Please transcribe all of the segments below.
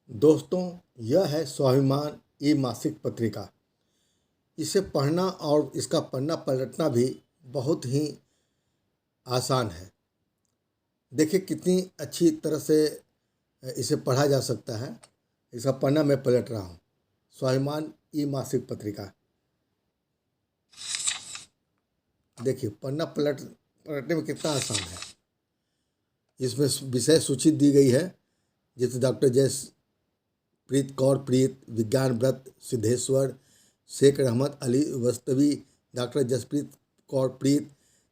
दोस्तों, यह है स्वाभिमान ई मासिक पत्रिका। इसे पढ़ना और इसका पन्ना पलटना भी बहुत ही आसान है। देखिए कितनी अच्छी तरह से इसे पढ़ा जा सकता है। इसका पन्ना मैं पलट रहा हूँ। स्वाभिमान ई मासिक पत्रिका। देखिए पन्ना पलटने में कितना आसान है। इसमें विषय सूची दी गई है, जैसे डॉक्टर जसप्रीत कौर प्रीत, विज्ञान व्रत सिद्धेश्वर, शेख रहमत अली वस्तवी, डॉक्टर जसप्रीत कौर प्रीत,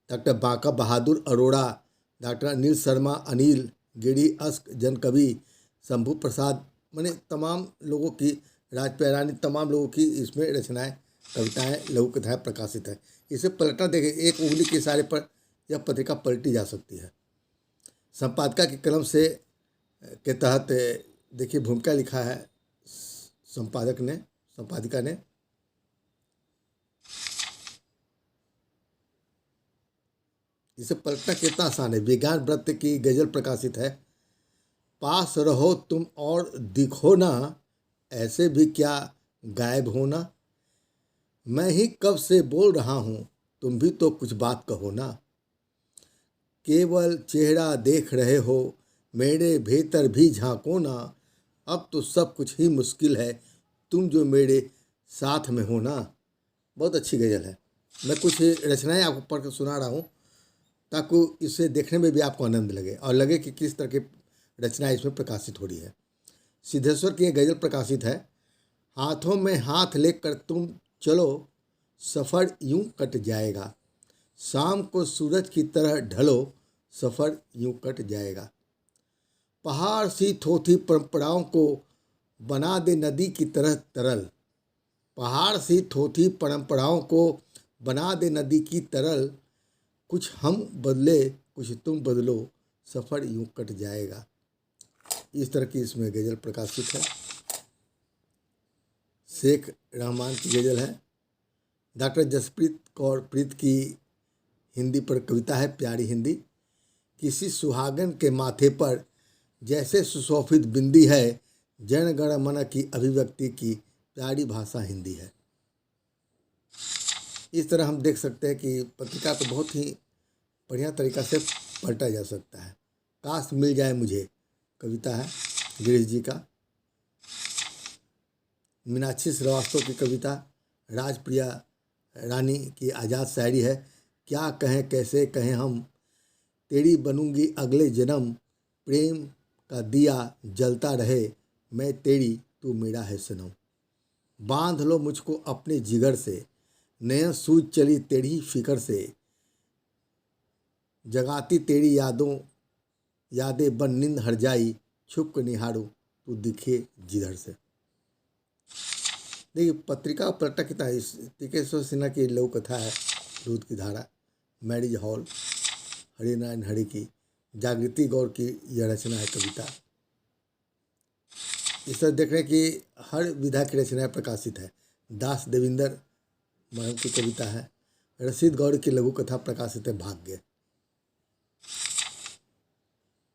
डॉक्टर बांका बहादुर अरोड़ा, डॉक्टर अनिल शर्मा अनिल, गिरी अस्क जनकवि, शंभू प्रसाद, माने तमाम लोगों की, राजप्रिया रानी, तमाम लोगों की इसमें रचनाएं, कविताएं, लघु कथाएं प्रकाशित है। इसे पलटना देखें, एक उंगली के इशारे पर यह पत्रिका पलटी जा सकती है। संपादका की कलम से के तहत देखिए भूमिका लिखा है संपादिका ने। इसे पलटना कितना आसान है। विज्ञान व्रत की गजल प्रकाशित है। पास रहो तुम और दिखो ना, ऐसे भी क्या गायब होना। मैं ही कब से बोल रहा हूँ, तुम भी तो कुछ बात कहो ना। केवल चेहरा देख रहे हो, मेरे भीतर भी झांको ना। अब तो सब कुछ ही मुश्किल है, तुम जो मेरे साथ में हो ना। बहुत अच्छी गज़ल है। मैं कुछ रचनाएं आपको पढ़ कर सुना रहा हूँ, ताकि इसे देखने में भी आपको आनंद लगे और लगे कि किस तरह की रचनाएं इसमें प्रकाशित हो रही है। सिद्धेश्वर की यह गज़ल प्रकाशित है। हाथों में हाथ लेकर तुम चलो, सफ़र यूं कट जाएगा। शाम को सूरज की तरह ढलो, सफ़र यूं कट जाएगा। पहाड़ सी थोथी परंपराओं को बना दे नदी की तरह तरल। पहाड़ सी थोथी परंपराओं को बना दे नदी की तरल। कुछ हम बदले कुछ तुम बदलो, सफ़र यूं कट जाएगा। इस तरह की इसमें गज़ल प्रकाशित है। शेख रहमान की गज़ल है। डॉक्टर जसप्रीत कौर प्रीत की हिंदी पर कविता है, प्यारी हिंदी। किसी सुहागन के माथे पर जैसे सुशोभित बिंदी है, जन गण मन की अभिव्यक्ति की प्यारी भाषा हिंदी है। इस तरह हम देख सकते हैं कि पत्रिका को बहुत ही बढ़िया तरीक़ा से पलटा जा सकता है। काश मिल जाए मुझे कविता है गिरीश जी का। मीनाक्षी श्रीवास्तव की कविता। राजप्रिया रानी की आज़ाद शायरी है। क्या कहें कैसे कहें हम, तेरी बनूंगी अगले जन्म। प्रेम का दिया जलता रहे, मैं तेरी तू मेरा है सनम। बांध लो मुझको अपने जिगर से, नयन सूझ चली तेरी फिक्र से। जगाती तेरी यादें बन नींद हर जाई। छुप कर निहारूं तू दिखे जिधर से। देखिए पत्रिका पलटा कितना है। टिकेश्वर सिन्हा की लघु कथा है दूध की धारा, मैरिज हॉल, हरिनारायण हरि की, जागृति गौर की यह रचना है कविता। इस तरह देख रहे हैं कि हर विधा की रचनाएं प्रकाशित है। दास देविंदर मरहम की कविता है। रशीद गौर की लघु कथा प्रकाशित है, भाग्य।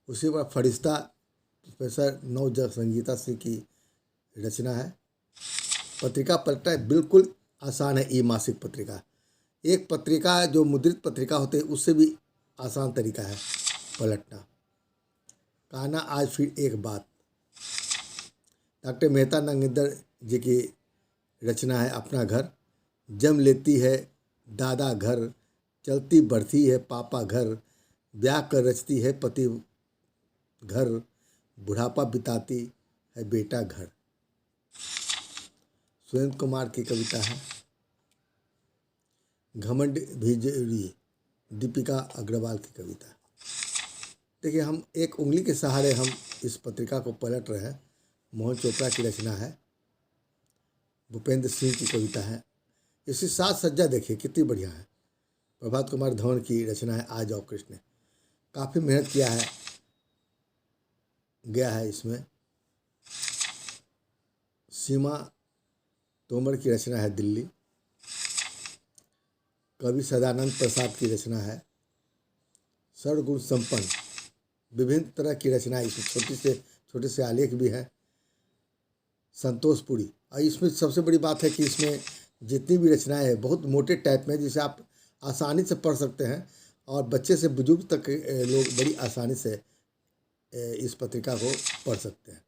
उसी पर फरिश्ता प्रोफेसर नवजग संगीता सिंह की रचना है। पत्रिका पलटा बिल्कुल आसान है। ई मासिक पत्रिका, एक पत्रिका जो मुद्रित पत्रिका होते है उससे भी आसान तरीका है पलटना। कहना आज फिर एक बात। डॉक्टर मेहता नंगेंद्र जी की रचना है, अपना घर। जम लेती है दादा घर, चलती बढ़ती है पापा घर। ब्याह कर रचती है पति घर, बुढ़ापा बिताती है बेटा घर। सुरेंद्र कुमार की कविता है। घमंड भी जरूरी, दीपिका अग्रवाल की कविता। देखिए हम एक उंगली के सहारे हम इस पत्रिका को पलट रहे हैं। मोहन चोपड़ा की रचना है। भूपेंद्र सिंह की कविता है। इसकी साज सज्जा देखिए कितनी बढ़िया है। प्रभात कुमार धवन की रचना है, आ जाओ कृष्ण। काफ़ी मेहनत किया है गया है इसमें। सीमा तोमर की रचना है, दिल्ली। कवि सदानंद प्रसाद की रचना है, सर्वगुण संपन्न। विभिन्न तरह की रचनाएं इसमें, छोटे से आलेख भी है। संतोषपुरी। और इसमें सबसे बड़ी बात है कि इसमें जितनी भी रचनाएं हैं बहुत मोटे टाइप में, जिसे आप आसानी से पढ़ सकते हैं और बच्चे से बुजुर्ग तक लोग बड़ी आसानी से इस पत्रिका को पढ़ सकते हैं।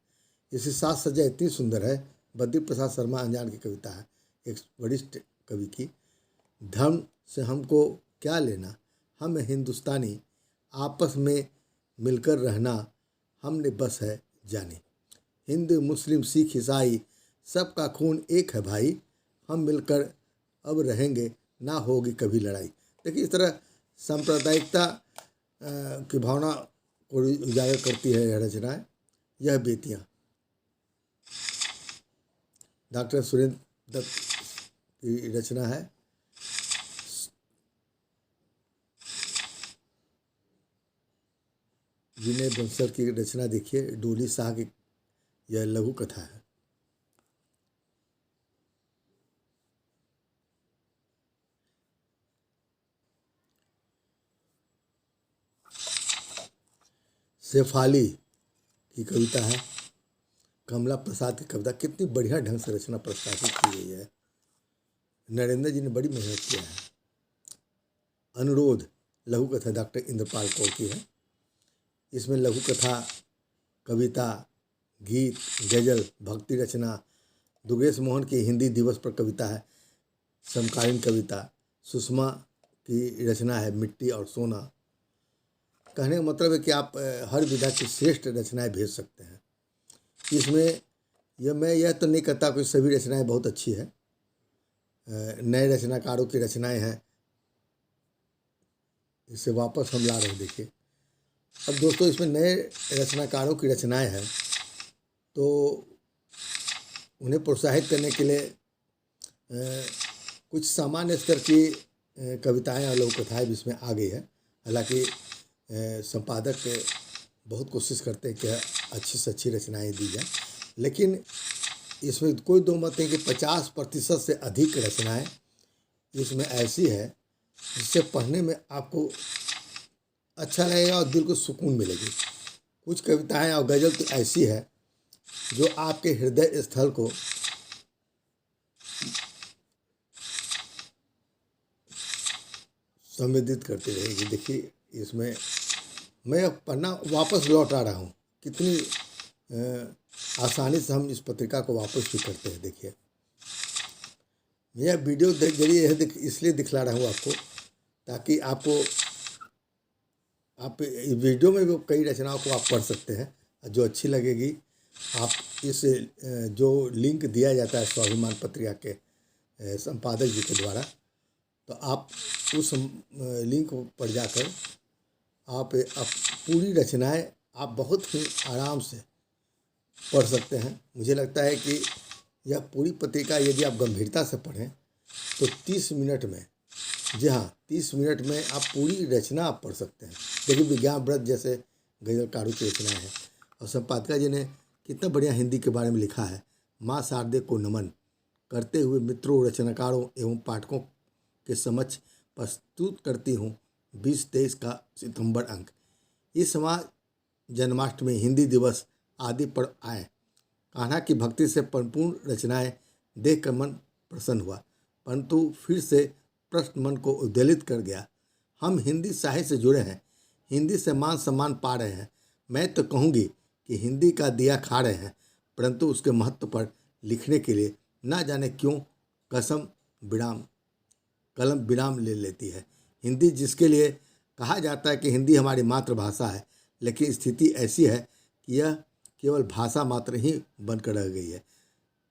इसकी साज सज्जा इतनी सुंदर है। बद्री प्रसाद शर्मा अंजान की कविता है, एक वरिष्ठ कवि की। धर्म से हमको क्या लेना, हम हिंदुस्तानी, आपस में मिलकर रहना हमने बस है जानी। हिंदू मुस्लिम सिख ईसाई सबका खून एक है भाई, हम मिलकर अब रहेंगे ना होगी कभी लड़ाई। देखिए इस तरह सांप्रदायिकता की भावना को उजागर करती है यह रचनाएं। यह बेतियाँ डॉक्टर सुरेंद्र दत्त की रचना है। विनय बंसल की रचना देखिए, डोली शाह की यह लघु कथा है। शेफाली की कविता है। कमला प्रसाद की कविता, कितनी बढ़िया ढंग से रचना प्रस्तावित की गई है। नरेंद्र जी ने बड़ी मेहनत किया है। अनुरोध लघु कथा डॉक्टर इंद्रपाल कौर की है। इसमें लघु कथा, कविता, गीत, गजल, भक्ति रचना, दुर्गेश मोहन की हिंदी दिवस पर कविता है, समकालीन कविता, सुषमा की रचना है मिट्टी और सोना। कहने का मतलब है कि आप हर विधा की श्रेष्ठ रचनाएं भेज सकते हैं। इसमें मैं यह तो नहीं कहता कि सभी रचनाएं बहुत अच्छी है। नए रचनाकारों की रचनाएं हैं, इसे वापस हम ला रहे हैं। देखिए अब दोस्तों, इसमें नए रचनाकारों की रचनाएं हैं तो उन्हें प्रोत्साहित करने के लिए कुछ सामान्य स्तर की कविताएं और लघु कथाएं भी इसमें आ गई है। हालांकि संपादक बहुत कोशिश करते हैं कि अच्छी से अच्छी रचनाएं दी जाए, लेकिन इसमें कोई दो मत नहीं कि 50% से अधिक रचनाएं इसमें ऐसी है जिससे पढ़ने में आपको अच्छा लगेगा और दिल को सुकून मिलेगी। कुछ कविताएं और गज़ल तो ऐसी है जो आपके हृदय स्थल को संवेदित करती रहेगी। देखिए इसमें मैं पढ़ना वापस लौट आ रहा हूँ, कितनी आसानी से हम इस पत्रिका को वापस भी करते हैं। देखिए यह वीडियो जरिए इसलिए दिखला रहा हूँ आपको, ताकि आपको आप वीडियो में भी कई रचनाओं को आप पढ़ सकते हैं जो अच्छी लगेगी। आप इस जो लिंक दिया जाता है स्वाभिमान पत्रिका के संपादक जी के द्वारा, तो आप उस लिंक पर जाकर आप पूरी रचनाएं आप बहुत ही आराम से पढ़ सकते हैं। मुझे लगता है कि यह पूरी पत्रिका यदि आप गंभीरता से पढ़ें तो 30 मिनट में, जी हाँ 30 मिनट में आप पूरी रचना आप पढ़ सकते हैं। देखिए विज्ञान व्रत जैसे गज़लकारों की रचनाएं हैं और संपादिका जी ने कितना बढ़िया हिंदी के बारे में लिखा है। माँ शारदे को नमन करते हुए मित्रों, रचनाकारों एवं पाठकों के समक्ष प्रस्तुत करती हूँ 2023 का सितंबर अंक। इस समय जन्माष्टमी, हिंदी दिवस आदि पर आए कान्हा की भक्ति से परिपूर्ण रचनाएं देखकर मन प्रसन्न हुआ, परंतु फिर से प्रश्न मन को उद्वेलित कर गया। हम हिंदी साहित्य से जुड़े हैं, हिंदी से मान सम्मान पा रहे हैं। मैं तो कहूँगी कि हिंदी का दिया खा रहे हैं, परंतु उसके महत्व पर लिखने के लिए ना जाने क्यों कलम विराम ले लेती है। हिंदी जिसके लिए कहा जाता है कि हिंदी हमारी मातृभाषा है, लेकिन स्थिति ऐसी है कि यह केवल भाषा मात्र ही बनकर रह गई है।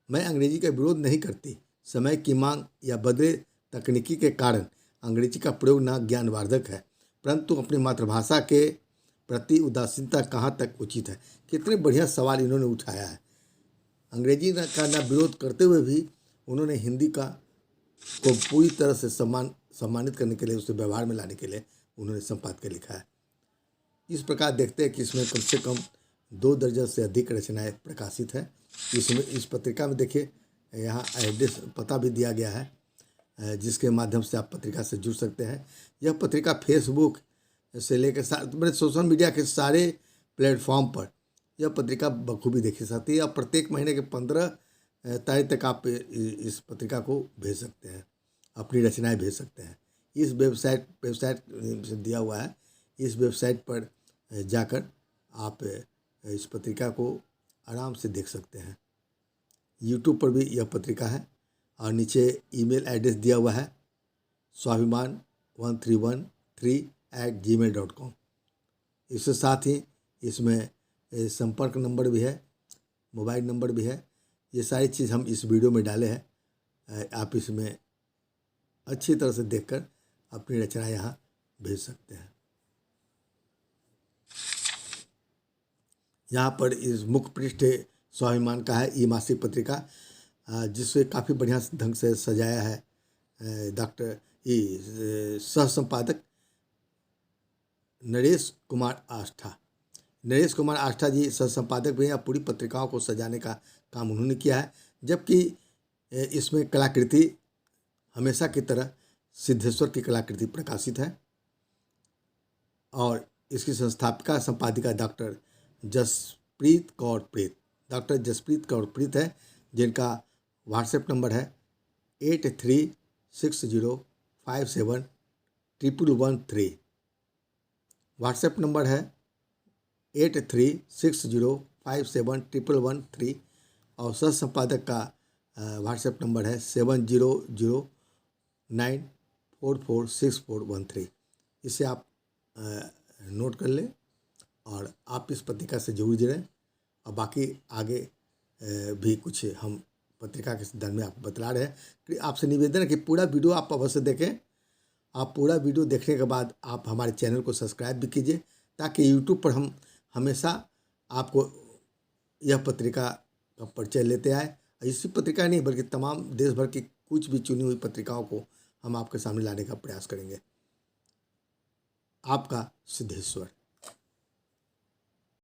मैं अंग्रेजी का विरोध नहीं करती, समय की मांग या बदले तकनीकी के कारण अंग्रेजी का प्रयोग ना ज्ञानवर्धक है, परंतु अपनी मातृभाषा के प्रति उदासीनता कहाँ तक उचित है। कितने बढ़िया सवाल इन्होंने उठाया है। अंग्रेजी का ना विरोध करते हुए भी उन्होंने हिंदी का को पूरी तरह से सम्मानित करने के लिए, उसे व्यवहार में लाने के लिए उन्होंने संपाद के लिखा है। इस प्रकार देखते हैं कि इसमें कम से कम 2 दर्जन से अधिक रचनाएं प्रकाशित हैं। इसमें इस पत्रिका में देखिए यहाँ एड्रेस पता भी दिया गया है, जिसके माध्यम से आप पत्रिका से जुड़ सकते हैं। यह पत्रिका फेसबुक से लेकर मेरे सोशल मीडिया के सारे प्लेटफॉर्म पर यह पत्रिका बखूबी देखी जाती है और प्रत्येक महीने के 15 तारीख तक आप इस पत्रिका को भेज सकते हैं, अपनी रचनाएं भेज सकते हैं। इस वेबसाइट दिया हुआ है, इस वेबसाइट पर जाकर आप इस पत्रिका को आराम से देख सकते हैं। यूट्यूब पर भी यह पत्रिका है और नीचे ईमेल एड्रेस दिया हुआ है swabhiman1313@gmail.com। इसके साथ ही इसमें संपर्क नंबर भी है, मोबाइल नंबर भी है। ये सारी चीज़ हम इस वीडियो में डाले हैं। आप इसमें अच्छी तरह से देखकर अपनी रचना यहाँ भेज सकते हैं। यहाँ पर इस मुख्य पृष्ठ स्वाभिमान का है, ये मासिक पत्रिका जिससे काफ़ी बढ़िया ढंग से सजाया है डॉक्टर सह संपादक नरेश कुमार आष्ठा। नरेश कुमार आष्ठा जी सह संपादक भी हैं। पूरी पत्रिकाओं को सजाने का काम उन्होंने किया है, जबकि इसमें कलाकृति हमेशा की तरह सिद्धेश्वर की कलाकृति प्रकाशित है और इसकी संस्थापिका संपादिका डॉक्टर जसप्रीत कौर प्रीत है, जिनका व्हाट्सएप नंबर है 8360571113। व्हाट्सएप नंबर है 8360571113 और सह संपादक का व्हाट्सएप नंबर है 7009446413। इसे आप नोट कर लें और आप इस पत्रिका से जरूर जुड़ें। और बाकी आगे भी कुछ हम पत्रिका के संदर्भ में आपको बतला रहे हैं। कि आपसे निवेदन है कि पूरा वीडियो आप अवश्य देखें। आप पूरा वीडियो देखने के बाद आप हमारे चैनल को सब्सक्राइब भी कीजिए, ताकि यूट्यूब पर हम हमेशा आपको यह पत्रिका का परिचय लेते आए। इसी पत्रिका नहीं बल्कि तमाम देश भर की कुछ भी चुनी हुई पत्रिकाओं को हम आपके सामने लाने का प्रयास करेंगे। आपका सिद्धेश्वर।